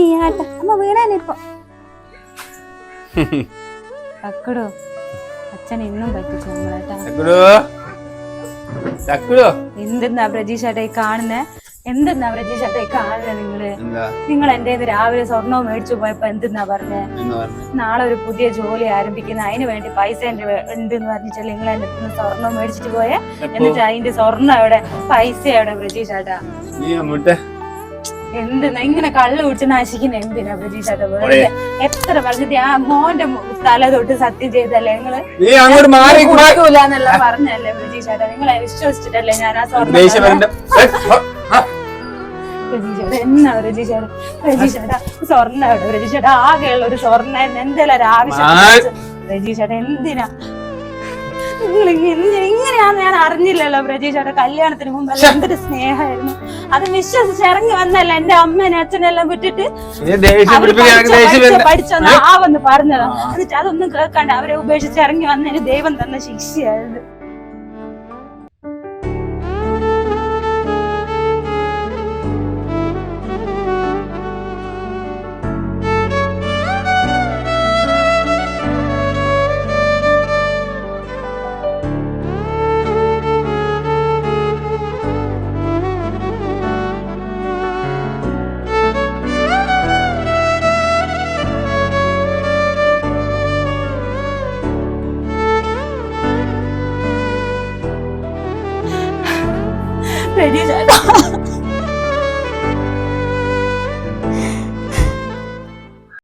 ഈ ആട്ട അമ്മ വീണാനിപ്പോ തക്കടോ അച്ഛൻ ഇന്നും പറ്റിച്ചു നമ്മളേട്ടാ. എന്തെന്നാ പ്രജീഷേട്ടായി കാണുന്നേ? എന്തെന്നാ പ്രജീഷേട്ടായി കാണുന്നേ? നിങ്ങൾ എന്റെ രാവിലെ സ്വർണവും മേടിച്ചു പോയപ്പോ എന്തെന്നാ പറഞ്ഞേ? നാളെ ഒരു പുതിയ ജോലി ആരംഭിക്കുന്ന അതിന് വേണ്ടി പൈസ ഉണ്ടെന്ന് പറഞ്ഞിട്ടല്ലേ നിങ്ങൾ എന്റെ സ്വർണം മേടിച്ചിട്ട് പോയെ? എന്നിട്ട് അതിന്റെ സ്വർണ്ണം എവിടെ, പൈസ എവിടെ പ്രജീഷേട്ടാ? എന്തെന്നാ ഇങ്ങനെ കള്ളു കുടിച്ച് നശിക്കുന്ന? എന്തിനാ പ്രജീഷേട്ടാ? വെറുതെ എത്ര പറഞ്ഞിട്ട് ആ മോന്റെ തല തൊട്ട് സത്യം ചെയ്തല്ലേ നിങ്ങള് കൊടുക്കൂലെന്നെല്ലാം പറഞ്ഞല്ലേ പ്രജീഷേട്ടാ? നിങ്ങളെ വിശ്വസിച്ചിട്ടല്ലേ ഞാൻ ആ സ്വർണ്ണം? പ്രജീഷേട്ടാ എന്നാ പ്രജീഷേട്ടാ? പ്രജീഷേട്ടാ സ്വർണ്ണം എവിടെ പ്രജീഷേട്ടാ? ആകെയുള്ള ഒരു സ്വർണ്ണം എന്തെല്ലാം ഒരു ആവശ്യം പ്രജീഷേട്ടാ? എന്തിനാ നിങ്ങൾ ഇങ്ങനെയാന്ന് ഞാൻ അറിഞ്ഞില്ലല്ലോ പ്രജീഷേട്ടാ. കല്യാണത്തിന് മുമ്പ് എന്തൊരു സ്നേഹമായിരുന്നു. അത് വിശ്വസിച്ച് ഇറങ്ങി വന്നല്ല എന്റെ അമ്മേനെ അച്ഛനെല്ലാം വിട്ടിട്ട് പഠിച്ചൊന്ന് ആവെന്ന് പറഞ്ഞതാ. എന്നിട്ട് അതൊന്നും കേൾക്കാണ്ട് അവരെ ഉപേക്ഷിച്ച് ഇറങ്ങി വന്നതിന് ദൈവം തന്ന ശിക്ഷയായത്. പ്രജീഷേട്ടാ